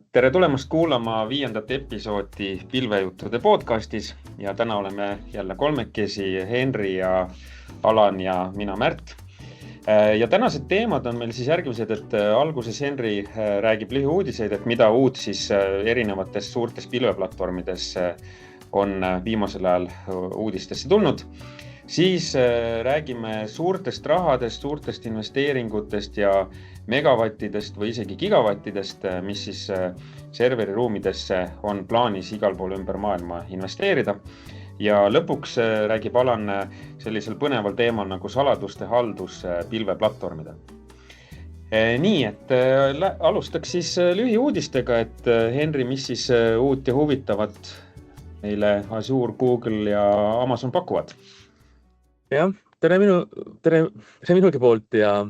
Tere tulemast kuulama 5. episoodi Pilvejuttude podcastis ja täna oleme jälle kolmekesi, Henri ja Alan ja mina, Märt. Ja tänased teemad on meil siis järgmised, et alguses Henri räägib lühiuudiseid, et mida uut siis erinevates suurtes pilveplatvormides on viimasel ajal uudistesse tulnud. Siis räägime suurtest rahadest, suurtest investeeringutest ja megavattidest või isegi gigavattidest, mis siis serveriruumidesse on plaanis igal pool ümber maailma investeerida. Ja lõpuks räägib Alan sellisel põneval teemal nagu saladuste haldus pilveplatvormidel. Nii, et alustaks siis lühiuudistega, et Henri, mis siis uut ja huvitavat meile Azure, Google ja Amazon pakuvad? Jah, tere minugi poolt ja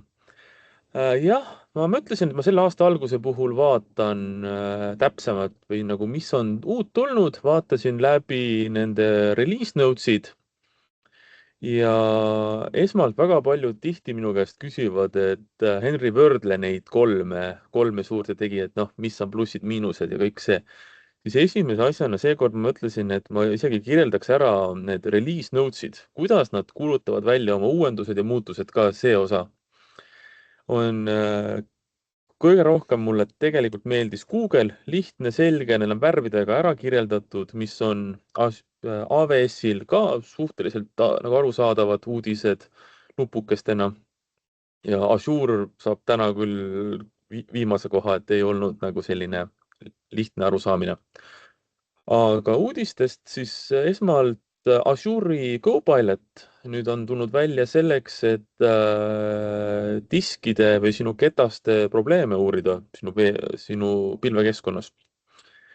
ma mõtlesin, et ma selle aasta alguse puhul vaatan täpsemalt või nagu mis on uut tulnud, vaatasin läbi nende release notes'id ja esmalt väga paljud tihti minu käest küsivad, et Henri võrdle neid kolme suurt ja tegi, et mis on plussid, miinused ja kõik see. Siis esimese asjana seekord ma mõtlesin, et ma isegi kirjeldaks ära need release notes'id, kuidas nad kuulutavad välja oma uuendused ja muutused ka see osa. Kõige rohkem mulle tegelikult meeldis Google, lihtne, selge, neil on värvidega ära kirjeldatud, mis on AWS-il ka suhteliselt nagu arusaadavad uudised nupukestena. Ja Azure saab täna küll viimase koha, et ei olnud nagu selline lihtne arusaamine. Aga uudistest siis esmalt Azure'i Copilot nüüd on tulnud välja selleks, et diskide või sinu ketaste probleeme uurida sinu pilvekeskkonnas.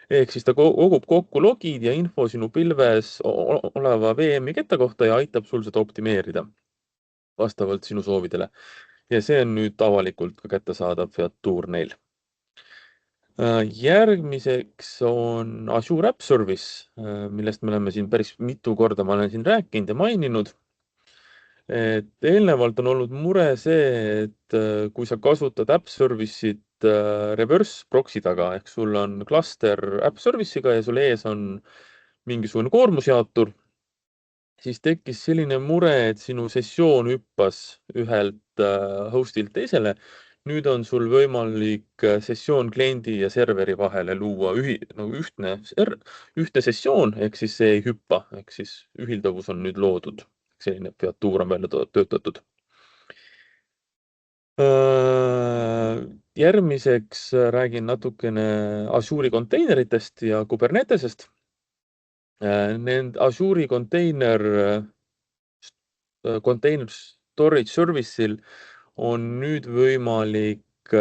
Ehk siis ta kogub kokku logid ja info sinu pilves oleva VM-i ketta kohta ja aitab sul seda optimeerida vastavalt sinu soovidele. Ja see on nüüd avalikult ka kättesaadav featuur neil. Järgmiseks on Azure App Service, millest me oleme siin päris mitu korda ma olen siin rääkinud ja maininud. Et eelnevalt on olnud mure see, et kui sa kasutad App Service'it reverse proxy taga, ehk sul on cluster App Service'iga ja sul ees on mingisugune koormusjaotur, siis tekkis selline mure, et sinu sessioon hüppas ühelt hostilt teisele. Nüüd on sul võimalik sessioon kliendi ja serveri vahele luua ühtne sessioon, ehk siis see ei hüppa, ehk siis ühildavus on nüüd loodud. Selline featuur on välja töötatud. Järgmiseks räägin natukene Azure'i konteineritest ja Kubernetesest. Azure'i container storage service'il on nüüd võimalik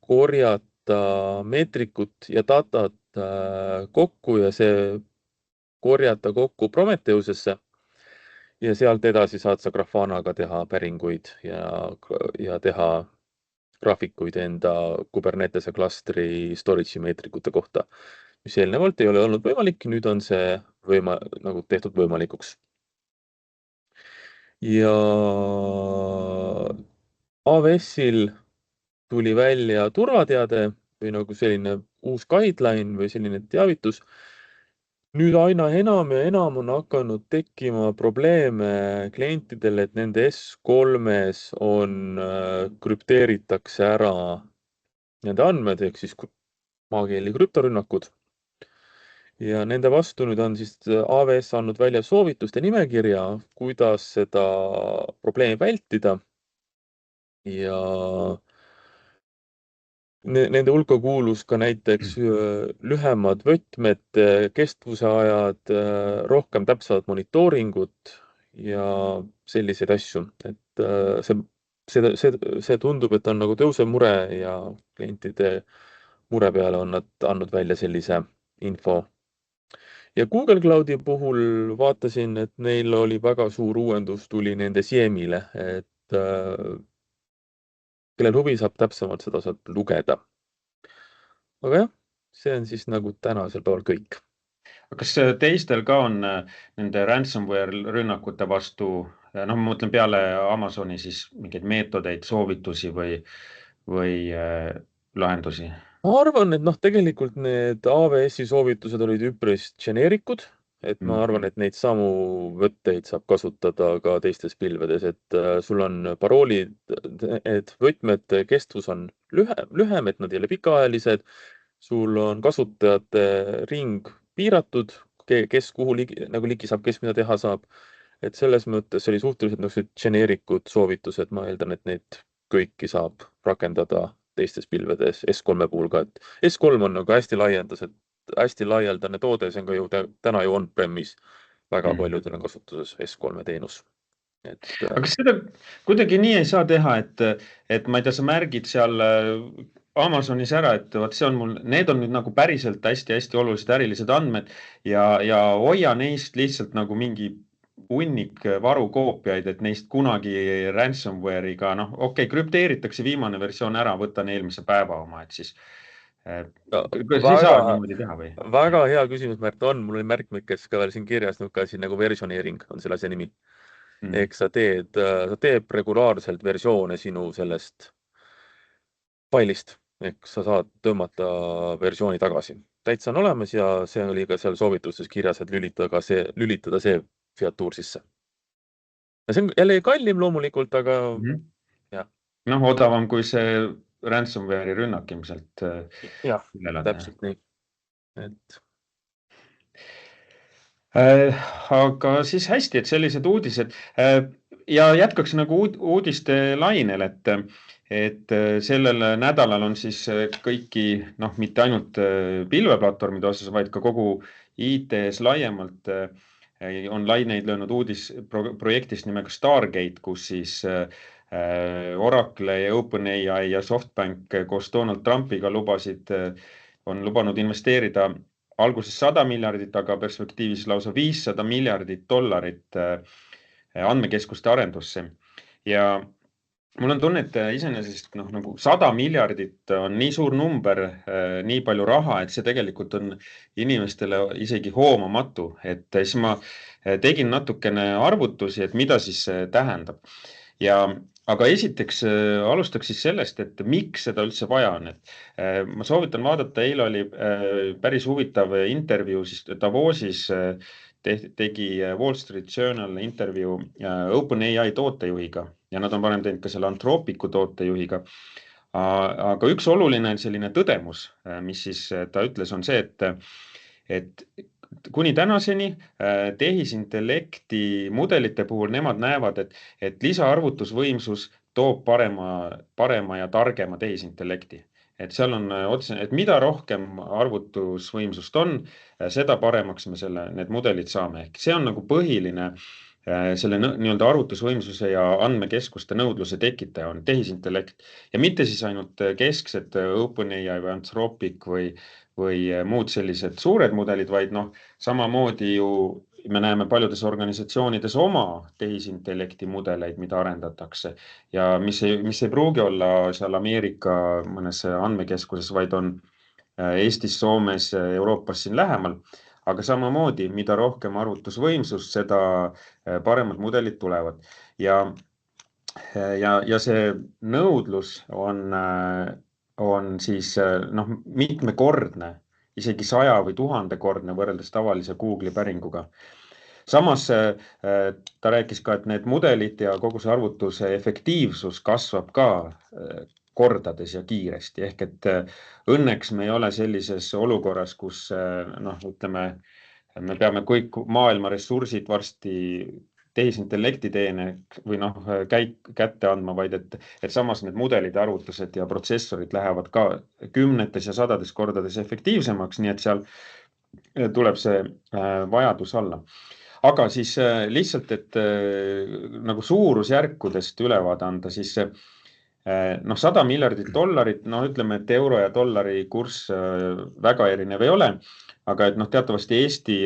korjata meetrikut ja datat kokku ja see korjata kokku Prometheusesse ja sealt edasi saad sa Grafanaga teha päringuid ja teha graafikuid enda Kubernetese klastri storage'i meetrikute kohta, mis eelnevalt ei ole olnud võimalik, nüüd on see nagu tehtud võimalikuks. Ja AWS-il tuli välja turvateade või nagu selline uus guideline või selline teavitus. Nüüd aina enam ja enam on hakanud tekkima probleeme klientidele, et nende S3-s krüpteeritakse ära nende andmed, ehk siis maakeeli krüptorünnakud. Ja nende vastu nüüd on siis AWS andnud välja soovituste nimekirja, kuidas seda probleemi vältida. Ja nende hulka kuulus ka näiteks lühemad võtmed, kestvuse ajad, rohkem täpsavad monitooringut ja selliseid asju. Et see tundub, et on nagu tõusev mure ja klientide mure peale on nad andnud välja sellise info. Ja Google Cloudi puhul vaatasin, et neil oli väga suur uuendus tuli nende CM-ile, et kellel huvi saab täpsemalt seda saab lugeda. Aga jah, see on siis nagu tänasel päeval kõik. Kas teistel ka on nende ransomware rünnakute vastu, ma mõtlen peale Amazoni siis mingeid meetodeid, soovitusi või lahendusi? ma arvan, et tegelikult need AWS-i soovitused olid üpris geneerikud, et ma arvan, et neid samu võtteid saab kasutada ka teistes pilvedes, et sul on paroolid, et võtmete kestvus on lühem, et nad ei ole pikaajalised, sul on kasutajate ring piiratud, kes kuhu nagu ligi saab, kes mida teha saab. Et selles mõttes oli suhteliselt niisugused geneerikud soovitused, ma eeldan, et neid kõiki saab rakendada teistes pilvedes S3 puhul ka, et S3 on nagu hästi laialdane toode, see on ka ju täna ju on-premis väga paljudel on kasutuses S3 teenus. Aga kas seda kuidagi nii ei saa teha, et ma ei tea, sa märgid seal Amazonis ära, et see on mul, need on nüüd nagu päriselt hästi-hästi olulised ärilised andmed ja hoia neist lihtsalt nagu mingi hunnik varukoopiaid, et neist kunagi ransomware'iga, krüpteeritakse viimane versioon ära, võtan eelmise päeva oma, et siis kas ei saa niimoodi teha või? Väga hea küsimus, Märt, on. Mul oli märkmikes ka veel siin kirjas nagu versioneering on selle asja nimi. Ehk sa teeb regulaarselt versioone sinu sellest failist, ehk sa saad tõmmata versiooni tagasi. Täitsa on olemas ja see oli ka seal soovitustes kirjas, et lülitada see featuur sisse. Ja see on jälle kallim loomulikult, aga jah. Odavam kui see ransomware'i rünnak ilmselt. Jah, täpselt nii. Aga siis hästi, et sellised uudised ja jätkaks nagu uudiste lainel, et sellel nädalal on siis kõiki, mitte ainult pilveplatvormide osas, vaid ka kogu IT-s laiemalt on laineid löönud uudis projektist nimega Stargate, kus siis Oracle ja OpenAI ja SoftBank koos Donald Trumpiga on lubanud investeerida alguses 100 miljardit, aga perspektiivis lausa $500 miljardit andmekeskuste arendusse. Ja mul on tunne, et iseenesest nagu 100 miljardit on nii suur number, nii palju raha, et see tegelikult on inimestele isegi hoomamatu. Et siis ma tegin natukene arvutusi, et mida siis see tähendab. Aga esiteks alustaks siis sellest, et miks seda üldse vaja on. Ma soovitan vaadata, eile oli päris huvitav intervjuu siis Davosis, tegi Wall Street Journal intervjuu OpenAI tootejuhiga ja nad on varem teinud ka selle Anthropicu tootejuhiga. Aga üks oluline selline tõdemus, mis siis ta ütles, on see, et kuni tänaseni tehisintellekti mudelite puhul nemad näevad, et lisaarvutusvõimsus toob parema ja targema tehisintellekti. Et seal on otseselt, et mida rohkem arvutusvõimsust on, seda paremaks me need mudelid saame. Ehk see on nagu põhiline selle nii-öelda arvutusvõimsuse ja andmekeskuste nõudluse tekitaja on tehisintellekt. Ja mitte siis ainult kesksed OpenAI või Anthropic või muud sellised suured mudelid, vaid samamoodi ju me näeme paljudes organisatsioonides oma tehisintellekti mudeleid, mida arendatakse ja mis ei pruugi olla seal Ameerika mõnes andmekeskuses, vaid on Eestis, Soomes, Euroopas siin lähemal. Aga samamoodi, mida rohkem arvutusvõimsust, seda paremad mudelid tulevad. Ja see nõudlus on siis mitmekordne, isegi 100 või 1000-kordne võrreldes tavalise Google'i päringuga. Samas ta rääkis ka, et need mudelid ja kogu see arvutuse efektiivsus kasvab ka kordades ja kiiresti. Ehk et õnneks me ei ole sellises olukorras, kus ütleme, me peame kõik maailma ressursid varsti tehisintellekti teene või kätte andma, vaid et samas need mudelid, arvutused ja protsessorid lähevad ka kümnetes ja sadades kordades efektiivsemaks, nii et seal tuleb see vajadus alla. Aga siis lihtsalt, et nagu suurusjärkudest ülevaade anda, siis $100 miljardit, ütleme, et euro ja dollari kurss väga erinev ei ole, aga et teatavasti Eesti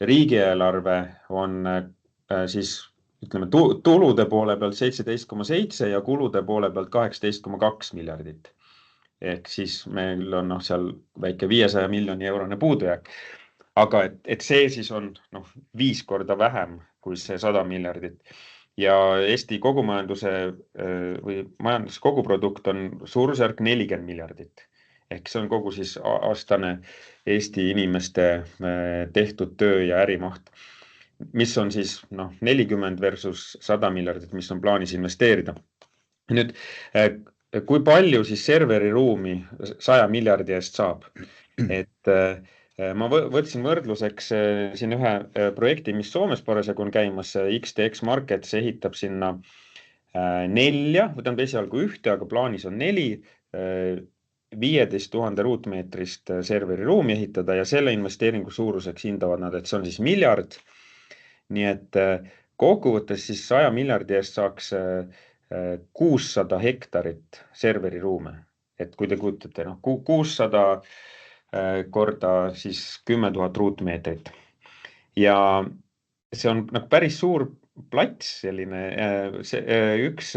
riigieelarve on siis ütleme tulude poole pealt 17,7 ja kulude poole pealt 18,2 miljardit. Ehk siis meil on seal väike 500 miljoni eurone puudujääk. Aga et see siis on 5 korda vähem kui see 100 miljardit. Ja Eesti kogumajanduse või majandus koguprodukt on suurusjärk 40 miljardit. ehk see on kogu siis aastane Eesti inimeste tehtud töö ja ärimaht, mis on siis 40 versus 100 miljardit, mis on plaanis investeerida. Nüüd, kui palju siis serveriruumi 100 miljardi eest saab? Et ma võtsin võrdluseks siin ühe projekti, mis Soomes parasjagu on käimas, XTX Markets ehitab sinna 4, või tähendab esialgu 1, aga plaanis on 4 15 000 ruutmeetrist serveriruumi ehitada ja selle investeeringu suuruseks hindavad nad, et see on siis miljard. Nii et kokkuvõttes siis 100 miljardi eest saaks 600 hektarit serveriruume. Et kui te kujutate, 600 korda siis 10 000 ruutmeetrit. Ja see on päris suur plats, selline, üks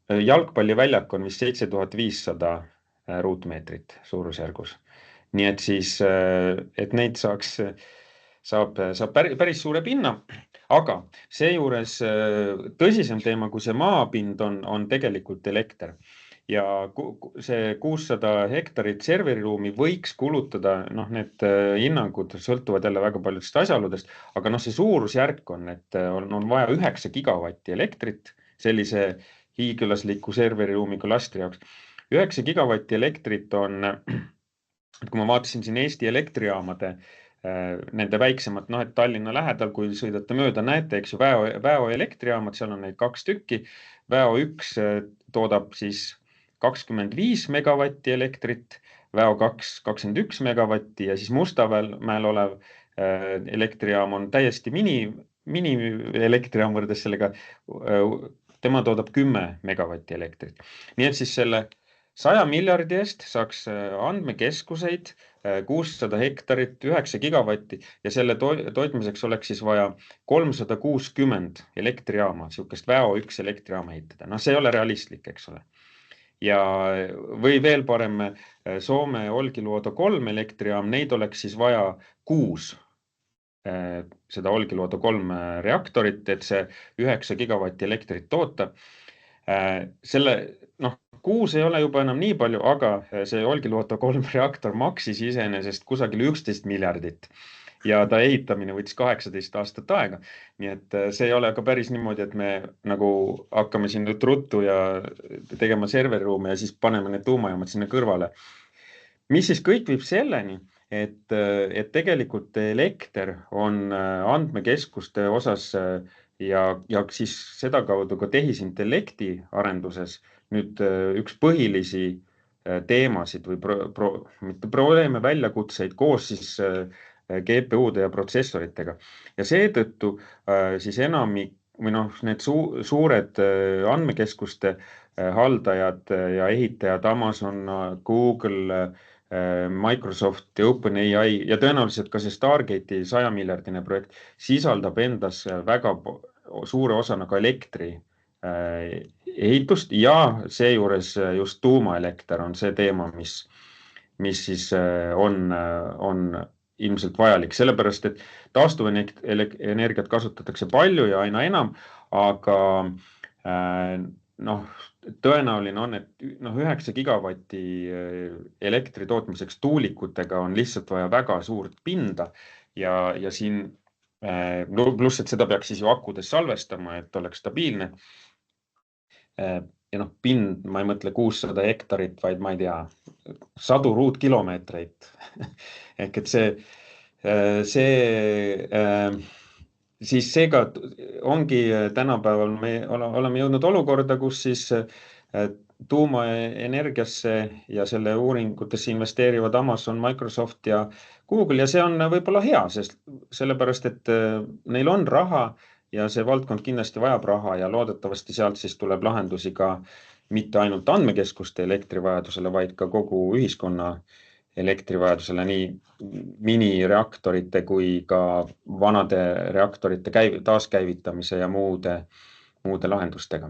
jalgpalliväljak on vist 7500 ruutmeetrit suurusjärgus. Nii et siis, et neid saab päris suure pinna, aga seejuures tõsisem teema, kui see maapind on tegelikult elekter. Ja see 600 hektarit serveriruumi võiks kulutada, need hinnangud sõltuvad jälle väga paljudest asjaoludest, aga see suurusjärk on, et on vaja 9 gigavatti elektrit sellise hiiglasliku serveriruumi klastri jaoks. 9 gigavatti elektrit on, kui ma vaatasin siin Eesti elektrijaamade, nende väiksemad, et Tallinna lähedal, kui sõidate mööda, näete, eks ju, Väo elektrijaamad, seal on neid 2 tükki. Väo 1 toodab siis 25 megavatti elektrit, Väo 2 21 megavatti ja siis Mustamäel olev elektrijaam on täiesti mini elektrijaam võrdes sellega, tema toodab 10 megavatti elektrit. Nii et siis selle 100 miljardi eest saaks andmekeskuseid 600 hektarit, 9 gigavatti ja selle toitmiseks oleks siis vaja 360 elektrijaama, sihukest Väo 1 elektrijaama ehitada. See ei ole realistlik, eks ole. Ja või veel parem Soome Olkiluoto 3 elektrijaam, neid oleks siis vaja 6 seda Olkiluoto 3 reaktorit, et see 9 gigavatti elektrit toota. Selle, 6 ei ole juba enam nii palju, aga see Olkiluoto 3 reaktor maksis iseenesest kusagil 11 miljardit ja ta ehitamine võttis 18 aastat aega. Nii et see ei ole ka päris niimoodi, et me nagu hakkame siin nüüd ruttu ja tegema serveriruume ja siis paneme need tuumajaamad sinna kõrvale. Mis siis kõik viib selleni, et tegelikult elekter on andmekeskuste osas ja siis seda kaudu ka tehisintellekti arenduses nüüd üks põhilisi teemasid või mitte probleeme, väljakutseid koos siis GPU-de ja protsessoritega. Ja seetõttu siis enamik või need suured andmekeskuste haldajad ja ehitajad, Amazon, Google, Microsoft ja OpenAI ja tõenäoliselt ka see Stargate'i 100 miljardine projekt sisaldab endas väga suure osana ka elektri ehitust ja seejuures just tuumaelekter on see teema, mis siis on ilmselt vajalik, sellepärast, et taastuvenergiat kasutatakse palju ja aina enam, aga tõenäoline on, et 9 gigavatti elektri tootmiseks tuulikutega on lihtsalt vaja väga suurt pinda ja siin pluss, et seda peaks siis ju akudes salvestama, et oleks stabiilne. Ja pind, ma ei mõtle 600 hektarit, vaid ma ei tea, 100 ruutkilomeetreid. Ehk et siis seega ongi tänapäeval me oleme jõudnud olukorda, kus siis tuumaenergiasse ja selle uuringutesse investeerivad Amazon, Microsoft ja Google ja see on võib-olla hea, sellepärast, et neil on raha ja see valdkond kindlasti vajab raha ja loodetavasti sealt siis tuleb lahendusi ka mitte ainult andmekeskuste elektrivajadusele, vaid ka kogu ühiskonna elektrivajadusele nii minireaktorite kui ka vanade reaktorite taaskäivitamise ja muude lahendustega.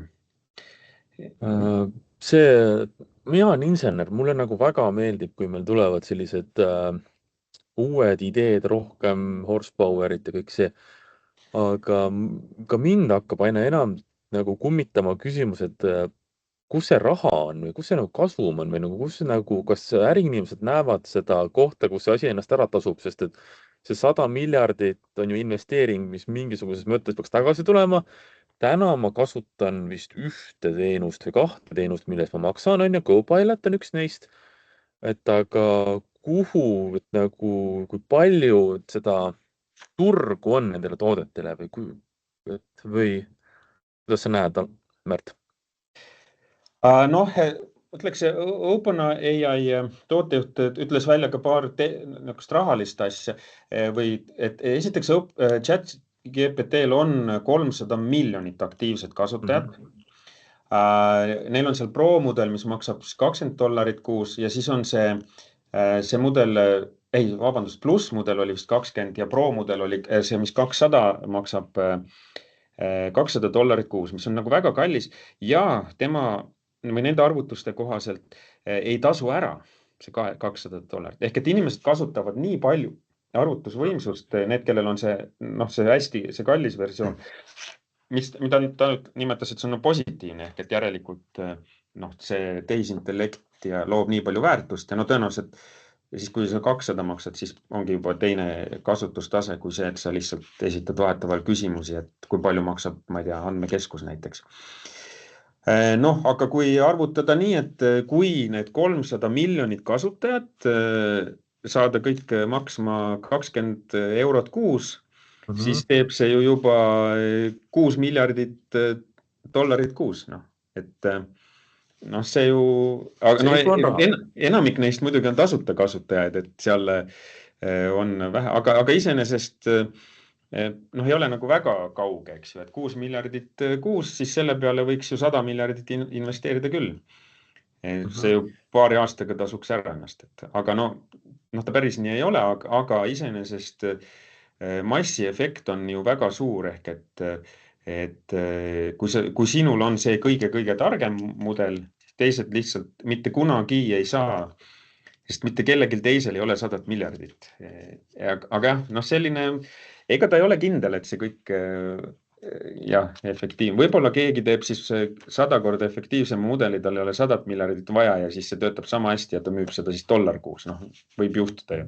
Mina olen insener, mulle nagu väga meeldib, kui meil tulevad sellised uued ideed, rohkem horsepowerit ja kõik see. Aga ka mind hakkab aina enam nagu kummitama küsimus, et kus see raha on või kus see nagu kasum on või nagu kus see nagu, kas äriinimesed näevad seda kohta, kus see asi ennast ära tasub, sest et see 100 miljardit on ju investeering, mis mingisuguses mõttes peaks tagasi tulema. Täna ma kasutan vist ühte teenust või kahte teenust, millest ma maksan, on ju, Copilot on üks neist. Et aga kuhu, et nagu, kui palju seda turgu on nendele toodetele või kuidas sa näed, Märt? Noh, ütleks, see OpenAI tootejuht ütles välja ka paar niisugust rahalist asja või et esiteks ChatGPT-l on 300 miljonit aktiivset kasutajat. Neil on seal Pro-mudel, mis maksab $20 kuus ja siis on see mudel, pluss-mudel oli vist 20 ja Pro-mudel oli see, mis 200 maksab $200 kuus, mis on nagu väga kallis ja tema või nende arvutuste kohaselt ei tasu ära see $200. Ehk et inimesed kasutavad nii palju arvutusvõimsust, need, kellel on see hästi kallis versioon, mida ta nimetas, et see on positiivne ehk et järelikult see tehisintellekt ja loob nii palju väärtust ja tõenäoliselt ja siis, kui sa 200 maksad, siis ongi juba teine kasutustase kui see, et sa lihtsalt esitad vahetevahel küsimusi, et kui palju maksab, ma ei tea, andmekeskus näiteks. Aga kui arvutada nii, et kui need 300 miljonit kasutajat saada kõik maksma €20 kuus, siis teeb see ju juba $6 miljardit kuus. Et see ju, aga enamik neist muidugi on tasuta kasutajaid, et seal on vähe, aga iseenesest ei ole nagu väga kauge, eks ju, et 6 miljardit kuus, siis selle peale võiks ju 100 miljardit investeerida küll. See ju paari aastaga tasuks ära ennast, aga ta päris nii ei ole, aga iseenesest massiefekt on ju väga suur, ehk et kui sinul on see kõige targem mudel, siis teised lihtsalt mitte kunagi ei saa, sest mitte kellelgi teisel ei ole 100 miljardit. Aga jah, selline, ega ta ei ole kindel, et see kõik efektiivne. Võib-olla keegi teeb siis 100 korda efektiivsema mudeli, tal ei ole 100 miljardit vaja ja siis see töötab sama hästi ja ta müüb seda siis $1 kuus. Võib juhtuda ju.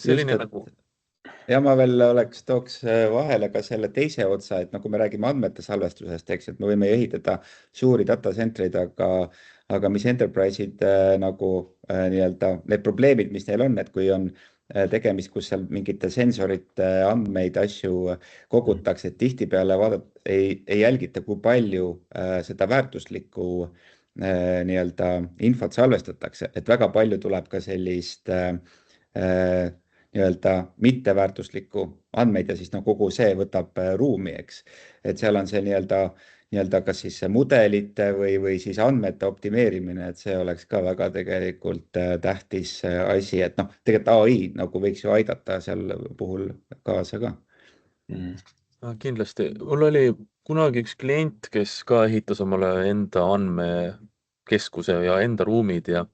Selline nagu... Ja ma veel tooks vahele ka selle teise otsa, et kui me räägime andmete salvestusest, eks, et me võime ehitada suuri datacentreid, aga mis enterprise'id nagu nii-öelda need probleemid, mis neil on, et kui on tegemist, kus seal mingite sensorite andmeid, asju kogutakse, et tihtipeale ei jälgita, kui palju seda väärtuslikku nii-öelda infot salvestatakse, et väga palju tuleb ka sellist nii-öelda mitteväärtuslikku andmeid ja siis kogu see võtab ruumi, eks. Et seal on see nii-öelda kas siis mudelite või siis andmete optimeerimine, et see oleks ka väga tegelikult tähtis asi, et tegelikult AI nagu võiks ju aidata seal puhul kaasa ka. Kindlasti. Mul oli kunagi üks klient, kes ka ehitas omale enda andmekeskuse ja enda ruumid ja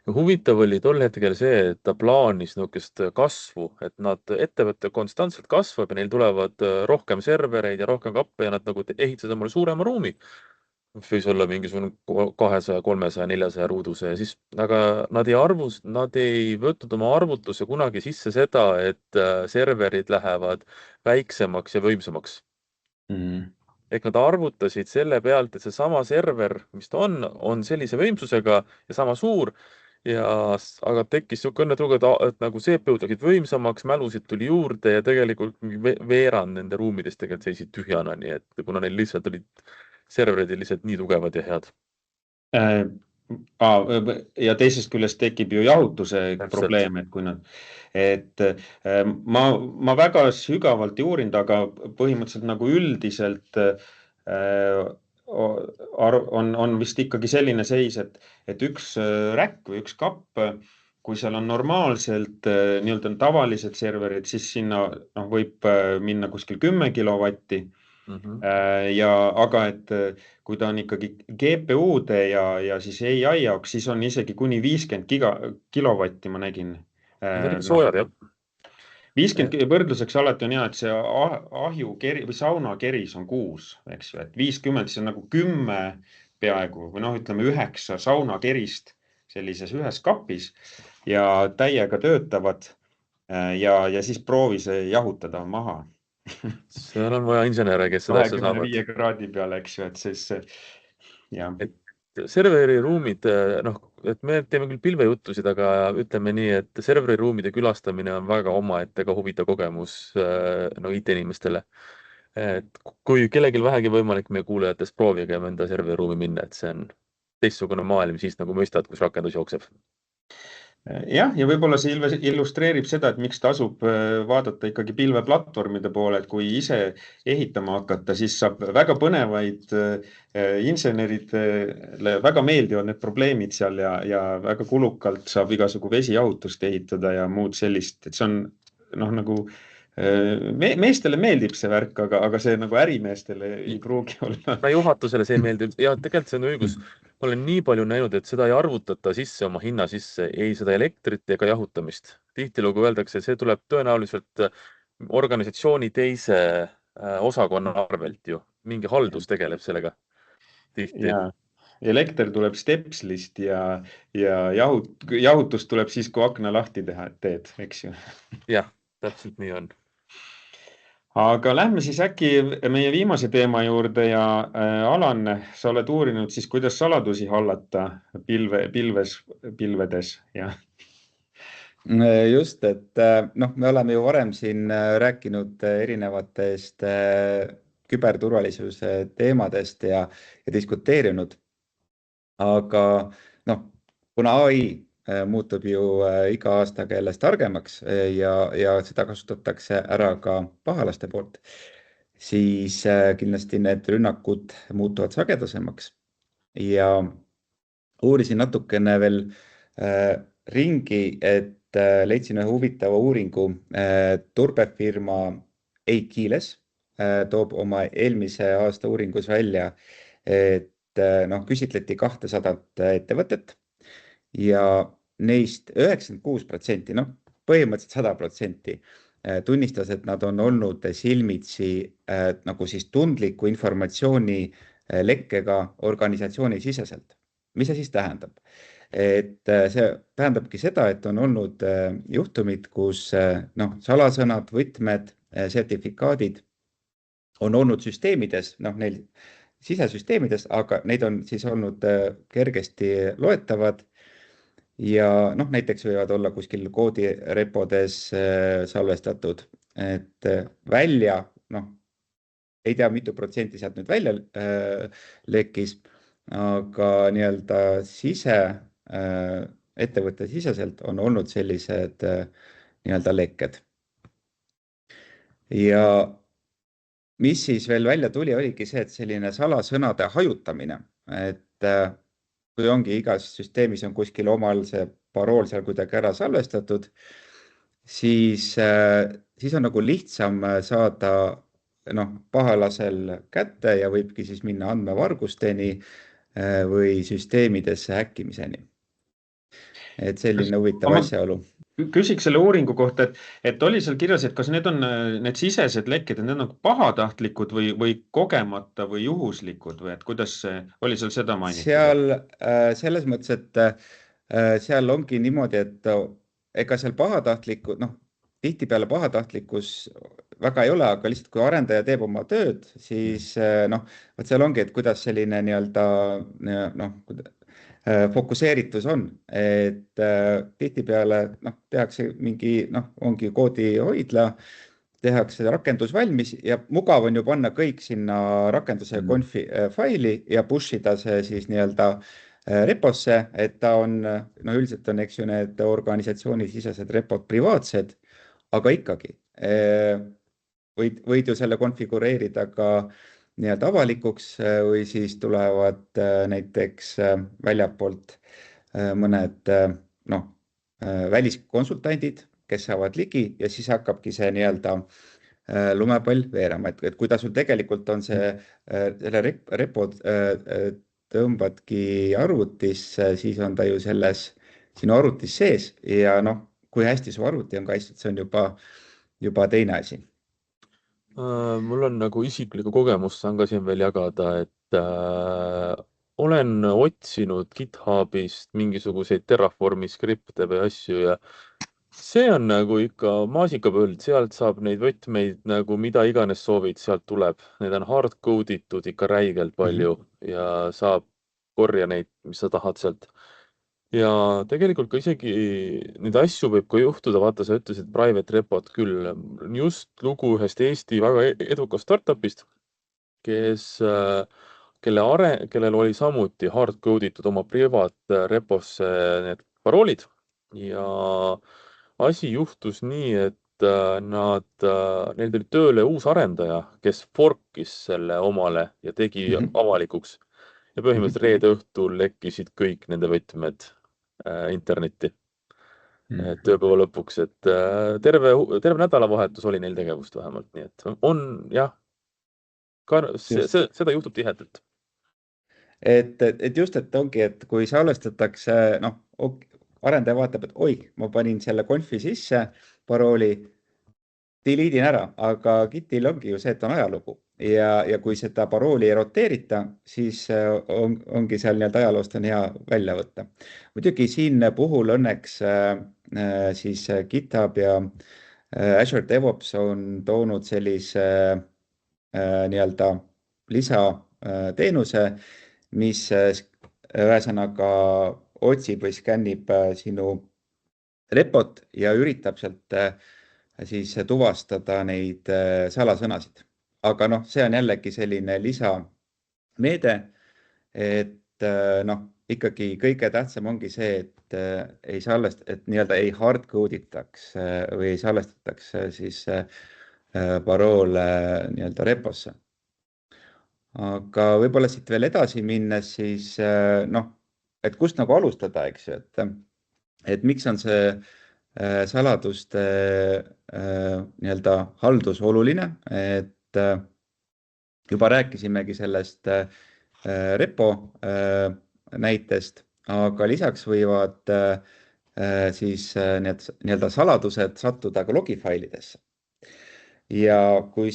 huvitav oli tol hetkel see, et ta plaanis niisugust kasvu, et ettevõte konstantselt kasvab ja neil tulevad rohkem servereid ja rohkem kappe ja nad nagu ehitasid omale suurema ruumi. Võis olla mingisugune 200, 300, 400 ruuduse ja siis, aga nad ei võtnud oma arvutuse kunagi sisse seda, et serverid lähevad väiksemaks ja võimsamaks. Ehk nad arvutasid selle pealt, et see sama server, mis ta on sellise võimsusega ja sama suur, aga tekkis niisugune õnnetuga, et nagu CPU-d läksid võimsamaks, mälusid tuli juurde ja tegelikult veerand nende ruumidest tegelikult seisid tühjana, nii et kuna neil lihtsalt serverid lihtsalt nii tugevad ja head. Ja teisest küljest tekib ju jahutuse probleem, et kui ma väga sügavalt ei uurinud, aga põhimõtteliselt nagu üldiselt on vist ikkagi selline seis, et üks räkk või üks kapp, kui seal on normaalselt nii-öelda tavalised serverid, siis sinna võib minna kuskil 10 kilovatti. Aga et kui ta on ikkagi GPU-de ja siis AI jaoks, siis on isegi kuni 50 kilovatti, ma nägin. Soojad, jah. 50 võrdluseks alati on hea, et see ahjukeri või saunakeris on 6, eks ju, et 50, siis on nagu 10 peaaegu või noh, ütleme 9 saunakerist sellises ühes kapis ja täiega töötavad ja siis proovi see jahutada maha seal on vaja insenere, kes seda asja saavad. 25 kraadi peale, eks ju, et siis jah. Et serveri ruumid, noh, et me teeme küll pilvejuttusid, aga ütleme nii, et serveri ruumide külastamine on väga omaette ka huvitav kogemus no IT-inimestele. Et kui kellelgi vähegi võimalik meie kuulajatest proovige enda serveri ruumi minna, et see on teistsugune maailm siis nagu mõistad, kus rakendus jookseb. Jah, ja võib-olla see illustreerib seda, et miks tasub vaadata ikkagi pilveplatvormide poole, et kui ise ehitama hakata, siis saab väga põnevaid inseneridele, väga meeldivad need probleemid seal ja väga kulukalt saab igasugu vesijahutust ehitada ja muud sellist, et see on noh, nagu meestele meeldib see värk, aga see nagu ärimeestele ei pruugi olla. Juhatusele see ei meeldi ja tegelikult see on õigus. Ma olen nii palju näinud, et seda ei arvutata sisse oma hinna sisse, ei seda elektrit ega jahutamist. Tihtilugu öeldakse, et see tuleb tõenäoliselt organisatsiooni teise osakonna arvelt ju. Mingi haldus tegeleb sellega tihti. Ja elekter tuleb stepslist ja jahutus tuleb siis, kui akna lahti teed, eks ju. Jah, täpselt nii on. Aga lähme siis äkki meie viimase teema juurde ja Alan, sa oled uurinud siis, kuidas saladusi hallata pilvedes ja. Just, et noh, me oleme ju varem siin rääkinud erinevatest küberturvalisuse teemadest ja diskuteerinud. Aga noh, kuna AI muutub ju iga aastaga jälle targemaks ja seda kasutatakse ära ka pahalaste poolt, siis kindlasti need rünnakud muutuvad sagedasemaks. Ja uurisin natukene veel ringi, et leidsin ühe huvitava uuringu. Turbefirma Eikiles toob oma eelmise aasta uuringus välja, et küsitleti 200 ettevõtet ja neist 96%, põhimõtteliselt 100% tunnistas, et nad on olnud silmitsi nagu siis tundliku informatsiooni lekkega organisatsiooni siseselt. Mis see siis tähendab? Et see tähendabki seda, et on olnud juhtumid, kus salasõnad, võtmed, sertifikaadid on olnud süsteemides, neil sisesüsteemides, aga neid on siis olnud kergesti loetavad ja näiteks võivad olla kuskil koodirepodes salvestatud, et välja, ei tea, mitu protsenti sealt nüüd välja lekkis, aga nii-öelda ettevõtte siseselt on olnud sellised nii-öelda lekked. Ja mis siis veel välja tuli, oligi see, et selline salasõnade hajutamine, et kui ongi igas süsteemis on kuskil omal see parool seal kuidagi ära salvestatud, siis on nagu lihtsam saada pahalasel kätte ja võibki siis minna andmevargusteni või süsteemidesse häkkimiseni. Et selline huvitav asjaolu. Küsiks selle uuringu kohta, et oli seal kirjas, et kas need on need sisesed lekked, need on tahtlikud või kogemata või juhuslikud või et kuidas oli seal seda mainitud? Seal selles mõttes, et seal ongi niimoodi, et ega seal pahatahtlikud, tihtipeale pahatahtlikkus väga ei ole, aga lihtsalt kui arendaja teeb oma tööd, siis vot seal ongi, et kuidas selline nii-öelda fokuseeritus on, et tihtipeale tehakse mingi, ongi koodihoidla, tehakse rakendus valmis ja mugav on ju panna kõik sinna rakenduse confi faili ja push ida see siis nii-öelda reposse, et ta on, üldiselt on, eks ju, need organisatsiooni sisesed repod privaatsed, aga ikkagi võid ju selle konfigureerida ka nii-öelda avalikuks või siis tulevad näiteks väljapoolt mõned väliskonsultandid, kes saavad ligi ja siis hakkabki see nii-öelda lumepall veerema, et kui ta sul tegelikult on selle repod tõmbadki arvutisse, siis on ta ju sinu arvutis sees ja kui hästi su arvuti on kaitstud, see on juba teine asi. Mul on nagu isiklikku kogemust, saan ka siin veel jagada, et olen otsinud GitHubist mingisuguseid Terraformi skripte või asju ja see on nagu ikka maasikapõld, sealt saab neid võtmeid nagu mida iganes soovid, sealt tuleb. Need on hard code itud ikka räigelt palju ja saab korja neid, mis sa tahad sealt. Ja tegelikult ka isegi neid asju võib ka juhtuda, vaata, sa ütlesid private repot küll. Just lugu ühest Eesti väga edukast startupist, kellel oli samuti hard code itud oma privaatreposse need paroolid ja asi juhtus nii, et neil tuli tööle uus arendaja, kes forkis selle omale ja tegi avalikuks. Ja põhimõtteliselt reede õhtul lekkisid kõik nende võtmed internetti tööpäeva lõpuks, et terve nädalavahetus oli neil tegevust vähemalt, nii et on jah, seda juhtub tihedalt. Et just, et ongi, et kui salvestatakse, noh, arendaja vaatab, et oi, ma panin selle konfi sisse, parooli, delete'in ära, aga Gitil ongi ju see, et on ajalugu ja kui seda parooli ei roteerita, siis ongi seal nii-öelda ajaloost on hea välja võtta. Muidugi siin puhul õnneks siis GitHub ja Azure DevOps on toonud sellise nii-öelda lisateenuse, mis ühesõnaga otsib või skännib sinu repot ja üritab sealt siis tuvastada neid salasõnasid. Aga noh, see on jällegi selline lisameede, et noh, ikkagi kõige tähtsam ongi see, et et nii-öelda ei hard code itaks või ei salvestataks siis paroole nii-öelda reposse. Aga võib-olla siit veel edasi minnes, siis noh, et kust nagu alustada, eks ju, et miks on see saladuste nii-öelda haldus oluline, et juba rääkisimegi sellest repo näitest, aga lisaks võivad siis need nii-öelda saladused sattuda ka logifailidesse. Ja kui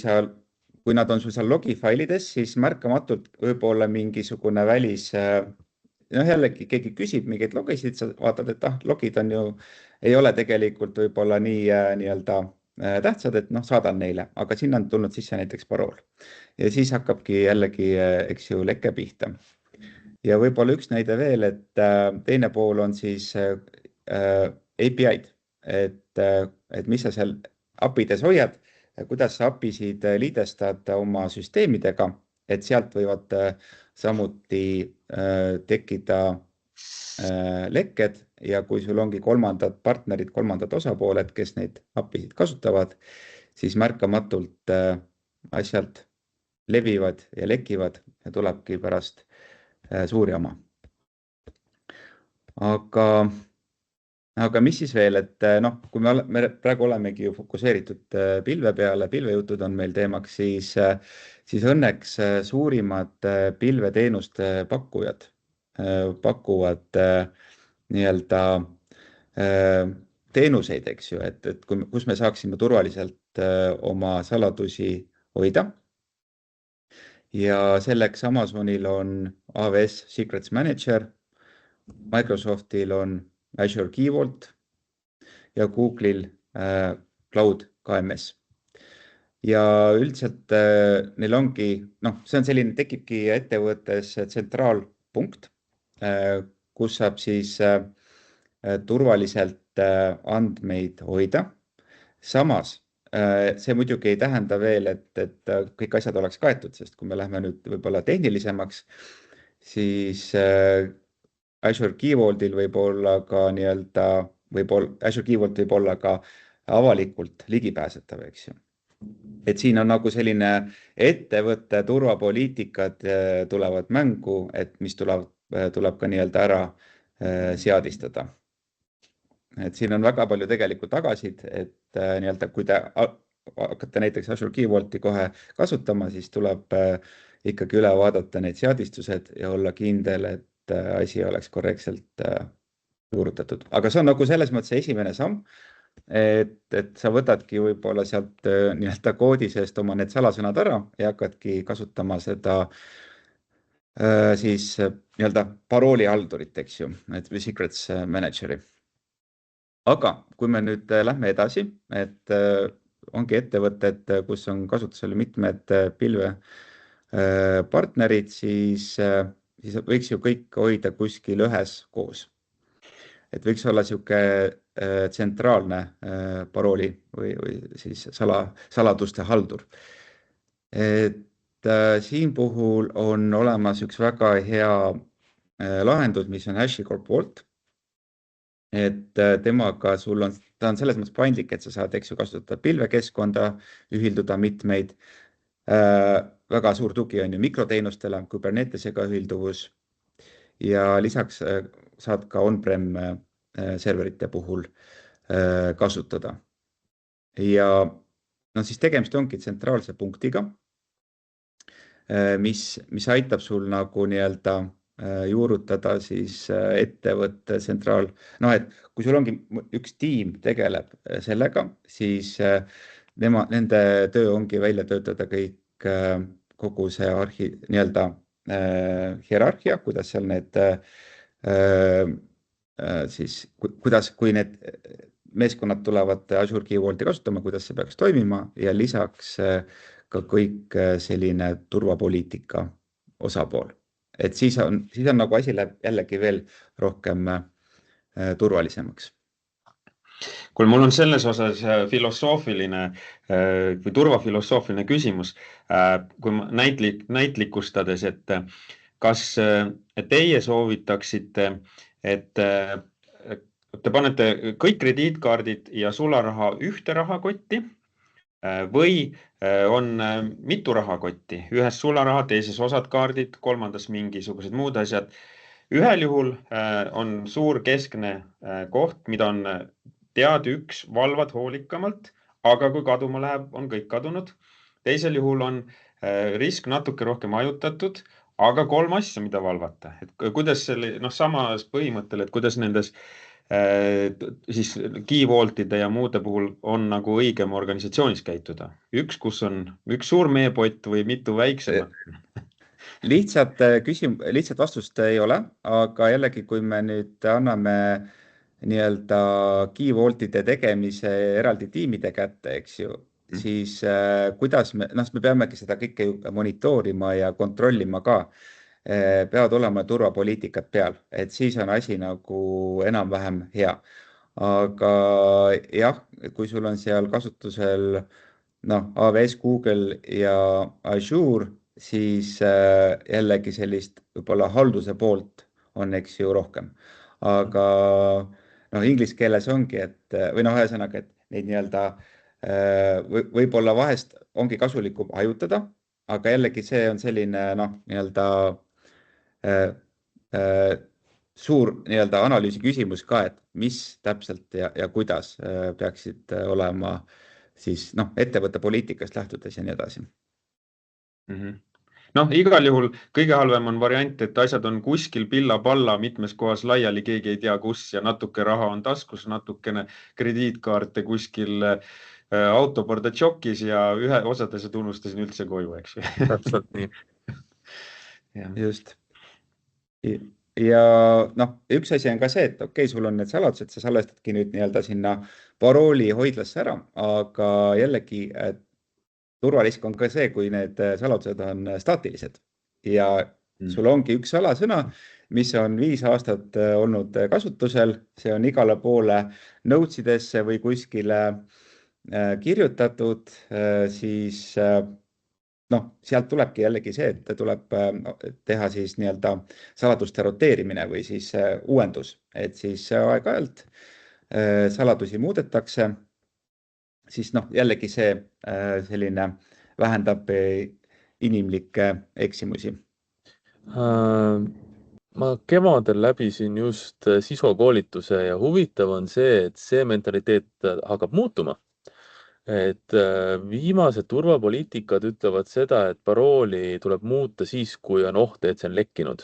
nad on sul seal logifailides, siis märkamatult võib-olla mingisugune välis jällegi keegi küsib mingeid logisid, sa vaatad, et logid on ju, ei ole tegelikult võib-olla nii-öelda tähtsad, et saadan neile, aga sinna on tulnud sisse näiteks parool. Ja siis hakkabki jällegi, eks ju, leke pihta. Ja võib-olla üks näide veel, et teine pool on siis API-d, et mis sa seal API-des hoiad, kuidas sa API-sid liidestad oma süsteemidega, et sealt võivad samuti tekkida lekked ja kui sul ongi kolmandad partnerid, kolmandad osapooled, kes neid API-sid kasutavad, siis märkamatult asjad levivad ja lekivad ja tulebki pärast suur jama. Aga mis siis veel, et noh, kui me praegu olemegi ju fokuseeritud pilve peale, pilvejutud on meil teemaks, siis õnneks suurimad pilveteenuste pakkujad pakuvad nii-öelda teenuseid, eks ju, et kus me saaksime turvaliselt oma saladusi hoida. Ja selleks Amazonil on AWS Secrets Manager, Microsoftil on Azure Key Vault ja Google'il Cloud KMS. Ja üldiselt neil ongi, see on selline, tekibki ettevõttes tsentraalpunkt, kus saab siis turvaliselt andmeid hoida. Samas, see muidugi ei tähenda veel, et kõik asjad oleks kaetud, sest kui me läheme nüüd võib-olla tehnilisemaks, siis Azure Key Vaultil võib olla ka nii-öelda, Azure Key Vault võib olla ka avalikult ligipääsetav, eks ju. Et siin on nagu selline ettevõtte turvapoliitikad tulevad mängu, et mis tuleb ka nii-öelda ära seadistada. Et siin on väga palju tegelikult tagasid, et nii-öelda kui te hakkate näiteks Azure Key Vaulti kohe kasutama, siis tuleb ikkagi üle vaadata need seadistused ja olla kindel, et asi oleks korrektselt juurutatud. Aga see on nagu selles mõttes esimene samm, et sa võtadki võib-olla sealt nii-öelda koodi seest oma need salasõnad ära ja hakkadki kasutama seda siis nii-öelda paroolihaldurit, eks ju, või secrets manager'i. Aga kui me nüüd lähme edasi, et ongi ettevõtted, kus on kasutusel mitmed pilvepartnerid, siis võiks ju kõik hoida kuskil ühes koos. Et võiks olla sihuke tsentraalne parooli või siis saladuste haldur. Et siin puhul on olemas üks väga hea lahendus, mis on HashiCorp poolt. Et temaga ta on selles mõttes paindlik, et sa saad, eks ju, kasutada pilvekeskkonda, ühilduda mitmeid. Väga suur tugi on ju mikroteenustele, Kubernetesega ühilduvus ja lisaks saad ka on-prem serverite puhul kasutada. Ja no siis tegemist ongi tsentraalse punktiga, mis aitab sul nagu nii-öelda juurutada siis ettevõtte et kui sul ongi üks tiim tegeleb sellega, siis nende töö ongi välja töötada kogu see nii-öelda hierarhia, kuidas seal need siis, kui need meeskonnad tulevad Azure Key Vaulti kasutama, kuidas see peaks toimima ja lisaks ka kõik selline turvapoliitika osapool. Et siis on nagu asi läheb jällegi veel rohkem turvalisemaks. Kuule, mul on selles osas filosoofiline või turvafilosoofiline küsimus, kui näitlikustades, et kas teie soovitaksite, et te panete kõik krediitkaardid ja sularaha ühte rahakotti või on mitu rahakotti, ühes sularaha, teises osad kaardid, kolmandas mingisugused muud asjad. Ühel juhul on suur keskne koht, mida on üks valvad hoolikamalt, aga kui kaduma läheb, on kõik kadunud. Teisel juhul on risk natuke rohkem hajutatud, aga 3 asja, mida valvata. Et kuidas samas põhimõttel, et kuidas nendes siis Key Vaultide ja muude puhul on nagu õigem organisatsioonis käituda. Kus on üks suur meepott või mitu väiksemat? Lihtsat vastust ei ole, aga jällegi, kui me nüüd anname nii-öelda Key Vaultide tegemise eraldi tiimide kätte, eks ju, siis kuidas me peamegi seda kõike monitoorima ja kontrollima ka. Peavad olema turvapoliitikad peal, et siis on asi nagu enam-vähem hea. Aga jah, kui sul on seal kasutusel AWS, Google ja Azure, siis jällegi sellist võib-olla halduse poolt on, eks ju, rohkem. Aga inglise keeles ongi, või ühesõnaga, et neid nii-öelda võib-olla vahest ongi kasulikum hajutada, aga jällegi see on selline nii-öelda suur nii-öelda analüüsi küsimus ka, et mis täpselt ja kuidas peaksid olema siis ettevõtte poliitikast lähtudes ja nii edasi. Igal juhul kõige halvem on variant, et asjad on kuskil pilla-palla mitmes kohas laiali, keegi ei tea kus ja natuke raha on taskus, natukene krediitkaarte kuskil autopordatšokis ja ühe osadesse tunnustasin üldse koju, eks ju. Täpselt nii. Just. Ja üks asi on ka see, et okei, sul on need saladused, sa salvestadki nüüd nii-öelda sinna parooli hoidlasse ära, aga jällegi turvarisk on ka see, kui need saladused on staatilised ja sul ongi üks salasõna, mis on 5 aastat olnud kasutusel, see on igale poole notesidesse või kuskile kirjutatud, siis sealt tulebki jällegi see, et tuleb teha siis nii-öelda saladuste roteerimine või siis uuendus, et siis aeg-ajalt saladusi muudetakse, siis jällegi see selline vähendab inimlikke eksimusi. Ma kevadel läbisin just SISO koolituse ja huvitav on see, et see mentaliteet hakkab muutuma. Et viimased turvapoliitikad ütlevad seda, et parooli tuleb muuta siis, kui on oht, et see on lekkinud.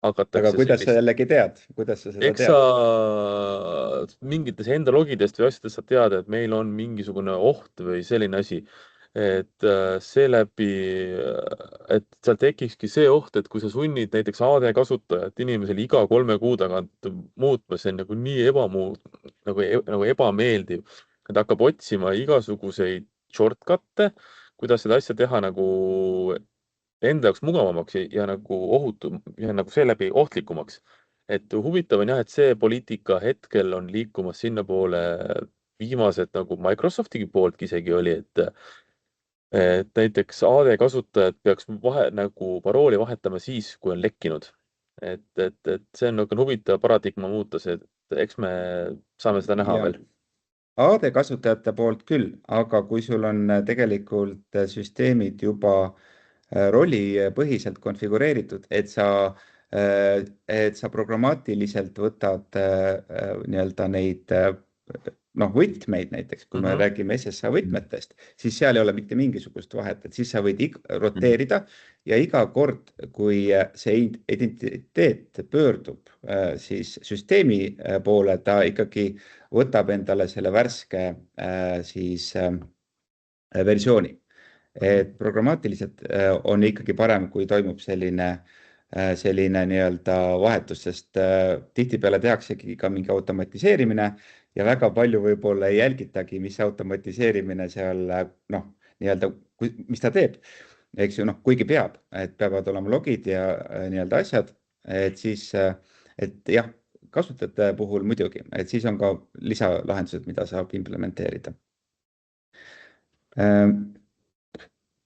Aga kuidas sa jällegi tead? Kuidas sa seda tead? Sa mingites enda logidest või asjadest saad teada, et meil on mingisugune oht või selline asi. et seeläbi, et seal tekikski see oht, et kui sa sunnid näiteks AD kasutajat inimesele iga 3 kuu tagant muutma, see on nagu nii nagu ebameeldiv, et hakkab otsima igasuguseid shortcut'e, kuidas seda asja teha nagu enda jaoks mugavamaks ja nagu ohutum ja nagu seeläbi ohtlikumaks. Et huvitav on jah, et see poliitika hetkel on liikumas sinna poole viimased nagu Microsofti pooltki isegi oli, et näiteks AD kasutajad peaks nagu parooli vahetama siis, kui on lekkinud. Et see on nagu huvitav paradigma muutus, et eks me saame seda näha Ja veel. AD kasutajate poolt küll, aga kui sul on tegelikult süsteemid juba rollipõhiselt konfigureeritud, et sa programmaatiliselt võtad nii-öelda neid võtmeid näiteks, kui me räägime SSH võtmetest, siis seal ei ole mitte mingisugust vahet, et siis sa võid roteerida ja iga kord, kui see identiteet pöördub siis süsteemi poole, ta ikkagi võtab endale selle värske siis versiooni. Et programmaatiliselt on ikkagi parem, kui toimub selline nii-öelda vahetus, sest tihtipeale tehaksegi ka mingi automatiseerimine ja väga palju võib-olla ei jälgitagi, mis automatiseerimine seal nii-öelda, mis ta teeb. Eks ju, kuigi peab, et peavad olema logid ja nii-öelda asjad, et siis, et jah, kasutajate puhul muidugi, et siis on ka lisalahendused, mida saab implementeerida.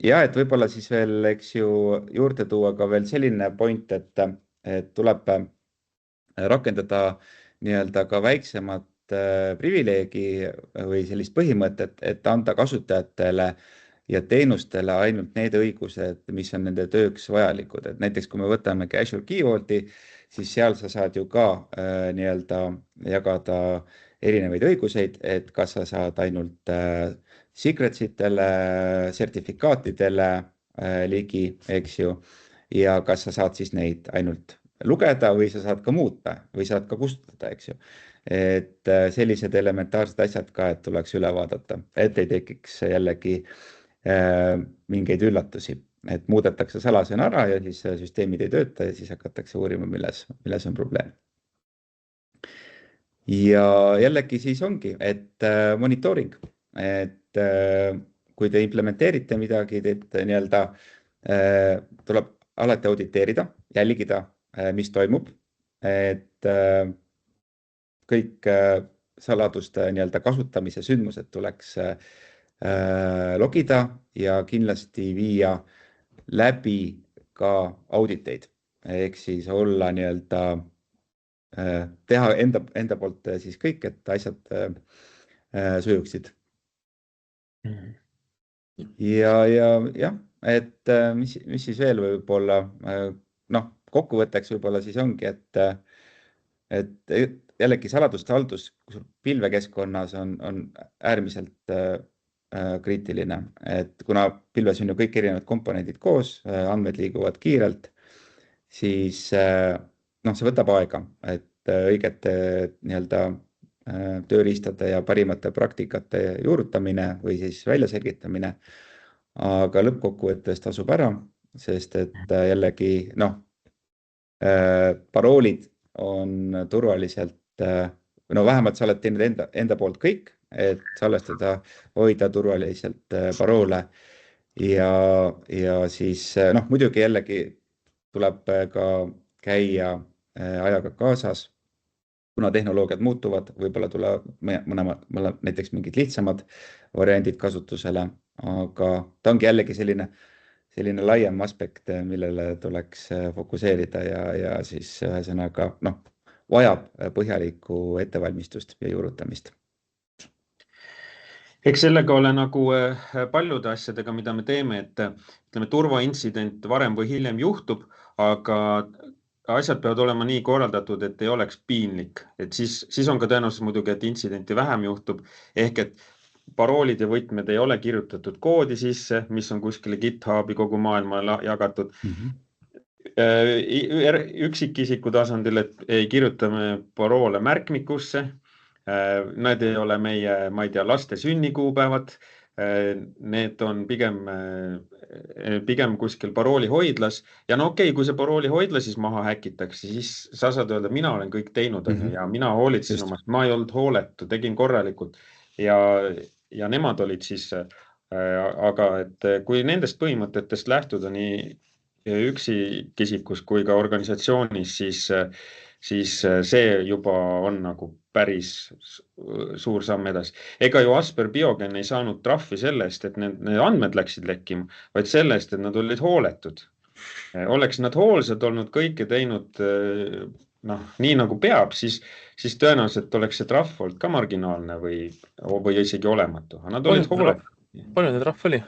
Ja, et võib-olla siis veel, eks ju, juurde tuua ka veel selline point, et tuleb rakendada nii-öelda ka väiksemat privileegi või sellist põhimõtet, et anda kasutajatele ja teenustele ainult need õigused, mis on nende tööks vajalikud. Et näiteks, kui me võtamegi Azure Key Vaulti, siis seal sa saad ju ka nii-öelda jagada erinevaid õiguseid, et kas sa saad ainult secretsitele, sertifikaatidele ligi, eks ju, ja kas sa saad siis neid ainult lugeda või sa saad ka muuta või saad ka kustutada, eks ju. Et sellised elementaarsed asjad ka, et tuleks üle vaadata, et ei tekiks jällegi mingeid üllatusi, et muudetakse salasõna ära ja siis süsteemid ei tööta ja siis hakatakse uurima, milles on probleem. Ja jällegi siis ongi, et monitooring, et kui te implementeerite midagi, teete nii-öelda, tuleb alati auditeerida, jälgida, mis toimub, et kõik saladuste nii-öelda kasutamise sündmused tuleks logida ja kindlasti viia läbi ka auditeid, ehk siis olla nii-öelda teha enda poolt siis kõik, et asjad sujuksid. Ja, et mis siis veel võib-olla, kokkuvõtteks võib-olla siis ongi, et jällegi saladuste haldus pilvekeskkonnas on äärmiselt kriitiline, et kuna pilves on ju kõik erinevad komponendid koos, andmed liiguvad kiirelt, siis see võtab aega, et õigete nii-öelda tööriistade ja parimate praktikate juurutamine või siis väljaselgitamine, aga lõppkokkuvõttes tasub ära, sest et jällegi paroolid on turvaliselt, vähemalt sa oled teinud enda poolt kõik, et salvestada, hoida turvaliselt paroole ja siis muidugi jällegi tuleb ka käia ajaga kaasas, kuna tehnoloogiad muutuvad, võib-olla tuleb näiteks mingid lihtsamad variandid kasutusele, aga ta ongi jällegi selline laiem aspekt, millele tuleks fokuseerida ja siis ühesõnaga vajab põhjalikku ettevalmistust ja juurutamist. Eks sellega ole nagu paljude asjadega, mida me teeme, et ütleme, turvaintsident varem või hiljem juhtub, aga asjad peavad olema nii korraldatud, et ei oleks piinlik, et siis on ka tõenäoliselt muidugi, et intsidenti vähem juhtub, ehk et paroolid ja võtmed ei ole kirjutatud koodi sisse, mis on kuskile GitHubi kogu maailma jagatud. Üksikisiku tasandil, et ei kirjutame paroole märkmikusse, need ei ole meie, ma ei tea, laste sünnikuupäevad, need on pigem kuskil paroolihoidlas ja no okei, kui see paroolihoidla siis maha häkitakse, siis sa saad öelda, mina olen kõik teinud ja mina hoolitsin Just. omast, ma ei olnud hooletu, tegin korralikult ja nemad olid siis, aga et kui nendest põhimõtetest lähtuda nii üksikisikus kui ka organisatsioonis, siis see juba on nagu päris suur samm edasi. Ega ju Asper Biogen ei saanud trahvi sellest, et need andmed läksid lekkima, vaid sellest, et nad olid hooletud. Oleks nad hoolsad olnud kõike teinud nii nagu peab, siis tõenäoliselt oleks see trahv olnud ka marginaalne või isegi olematu. Nad olid hooletud. Palju need trahv oli?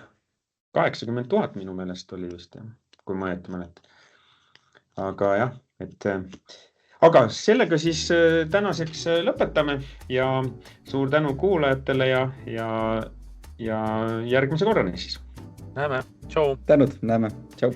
80 000 minu meelest oli vist, kui ma õieti mäletan. Aga jah, aga sellega siis tänaseks lõpetame ja suur tänu kuulajatele ja järgmise korrani siis. Näeme. Tšau. Tänud, näeme. Tšau.